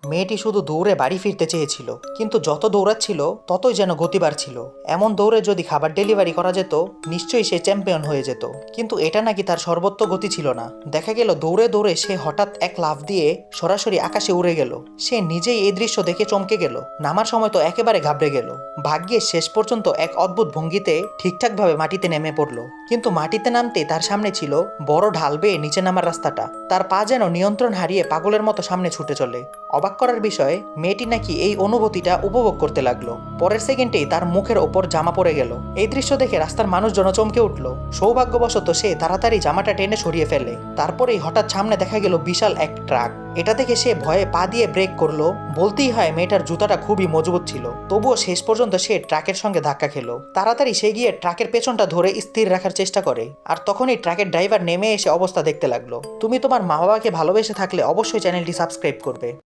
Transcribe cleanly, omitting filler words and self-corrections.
মেয়েটি শুধু দৌড়ে বাড়ি ফিরতে চেয়েছিল, কিন্তু যত দৌড়াচ্ছিল ততই যেন গতি বাড়ছিল। এমন দৌড়ে যদি খাবার ডেলিভারি করা যেত নিশ্চয়ই সে চ্যাম্পিয়ন হয়ে যেত, কিন্তু এটা নাকি তার সর্বোচ্চ গতি ছিল না। দেখা গেল দৌড়ে দৌড়ে সে হঠাৎ এক লাফ দিয়ে সরাসরি আকাশে উড়ে গেল। সে নিজেই এই দৃশ্য দেখে চমকে গেল, নামার সময় তো একেবারে ঘাবড়ে গেল। ভাগ্যে শেষ পর্যন্ত এক অদ্ভুত ভঙ্গিতে ঠিকঠাকভাবে মাটিতে নেমে পড়ল, কিন্তু মাটিতে নামতে তার সামনে ছিল বড় ঢাল বেয়ে নিচে নামার রাস্তাটা। তার পা যেন নিয়ন্ত্রণ হারিয়ে পাগলের মতো সামনে ছুটে চলে। অবাক করার বিষয়, মেয়েটি নাকি এই অনুভূতিটা উপভোগ করতে লাগলো। পরের সেকেন্ডেই তার মুখের ওপর জামা পড়ে গেল। এই দৃশ্য দেখে রাস্তার মানুষজন চমকে উঠল। সৌভাগ্যবশত সে তাড়াতাড়ি জামাটা টেনে সরিয়ে ফেলে। তারপরেই হঠাৎ সামনে দেখা গেল বিশাল এক ট্রাক। এটা দেখে সে ভয়ে পা দিয়ে ব্রেক করলো। বলতেই হয় মেয়েটার জুতাটা খুবই মজবুত ছিল, তবুও শেষ পর্যন্ত সে ট্রাকের সঙ্গে ধাক্কা খেলো। তাড়াতাড়ি সে গিয়ে ট্রাকের পেছনটা ধরে স্থির রাখার চেষ্টা করে, আর তখনই ট্রাকের ড্রাইভার নেমে এসে অবস্থা দেখতে লাগলো। তুমি তোমার মা বাবাকে ভালোবেসে থাকলে অবশ্যই চ্যানেলটি সাবস্ক্রাইব করবে।